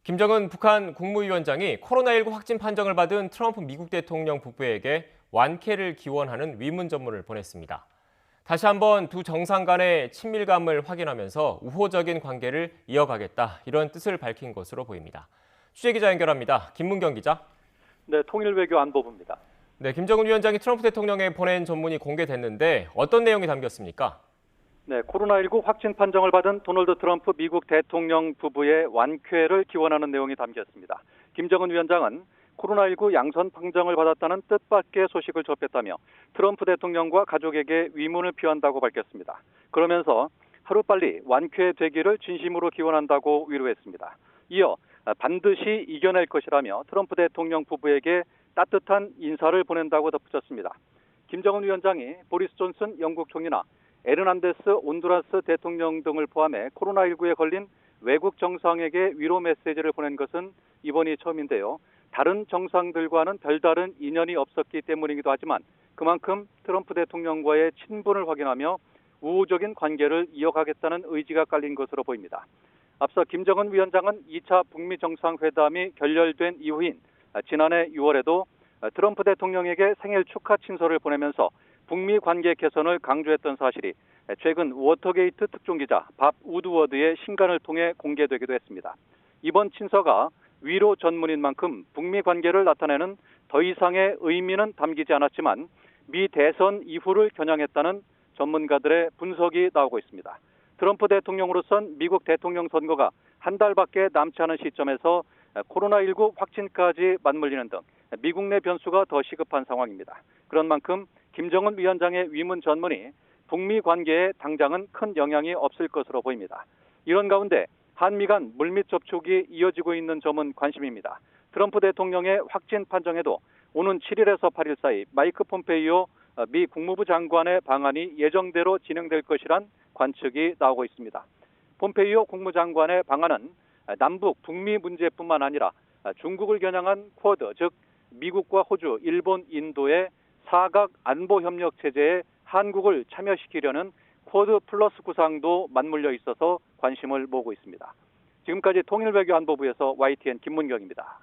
김정은 북한 국무위원장이 코로나19 확진 판정을 받은 트럼프 미국 대통령 부부에게 완쾌를 기원하는 위문 전문을 보냈습니다. 다시 한번 두 정상 간의 친밀감을 확인하면서 우호적인 관계를 이어가겠다, 이런 뜻을 밝힌 것으로 보입니다. 취재기자 연결합니다. 김문경 기자. 네, 통일외교안보부입니다. 네, 김정은 위원장이 트럼프 대통령에 보낸 전문이 공개됐는데 어떤 내용이 담겼습니까? 네, 코로나19 확진 판정을 받은 도널드 트럼프 미국 대통령 부부의 완쾌를 기원하는 내용이 담겼습니다. 김정은 위원장은 코로나19 양선 판정을 받았다는 뜻밖의 소식을 접했다며 트럼프 대통령과 가족에게 위문을 표한다고 밝혔습니다. 그러면서 하루빨리 완쾌되기를 진심으로 기원한다고 위로했습니다. 이어 반드시 이겨낼 것이라며 트럼프 대통령 부부에게 따뜻한 인사를 보낸다고 덧붙였습니다. 김정은 위원장이 보리스 존슨 영국 총리나 에르난데스 온두라스 대통령 등을 포함해 코로나19에 걸린 외국 정상에게 위로 메시지를 보낸 것은 이번이 처음인데요. 다른 정상들과는 별다른 인연이 없었기 때문이기도 하지만 그만큼 트럼프 대통령과의 친분을 확인하며 우호적인 관계를 이어가겠다는 의지가 깔린 것으로 보입니다. 앞서 김정은 위원장은 2차 북미 정상회담이 결렬된 이후인 지난해 6월에도 트럼프 대통령에게 생일 축하 친서를 보내면서 북미 관계 개선을 강조했던 사실이 최근 워터게이트 특종기자 밥 우드워드의 신간을 통해 공개되기도 했습니다. 이번 친서가 위로 전문인 만큼 북미 관계를 나타내는 더 이상의 의미는 담기지 않았지만 미 대선 이후를 겨냥했다는 전문가들의 분석이 나오고 있습니다. 트럼프 대통령으로선 미국 대통령 선거가 한 달밖에 남지 않은 시점에서 코로나19 확진까지 맞물리는 등 미국 내 변수가 더 시급한 상황입니다. 그런 만큼 김정은 위원장의 위문 전문이 북미 관계에 당장은 큰 영향이 없을 것으로 보입니다. 이런 가운데 한미 간 물밑 접촉이 이어지고 있는 점은 관심입니다. 트럼프 대통령의 확진 판정에도 오는 7일에서 8일 사이 마이크 폼페이오 미 국무부 장관의 방한이 예정대로 진행될 것이란 관측이 나오고 있습니다. 폼페이오 국무장관의 방한은 남북 북미 문제뿐만 아니라 중국을 겨냥한 쿼드, 즉 미국과 호주, 일본, 인도의 사각 안보 협력 체제에 한국을 참여시키려는 쿼드 플러스 구상도 맞물려 있어서 관심을 모으고 있습니다. 지금까지 통일외교안보부에서 YTN 김문경입니다.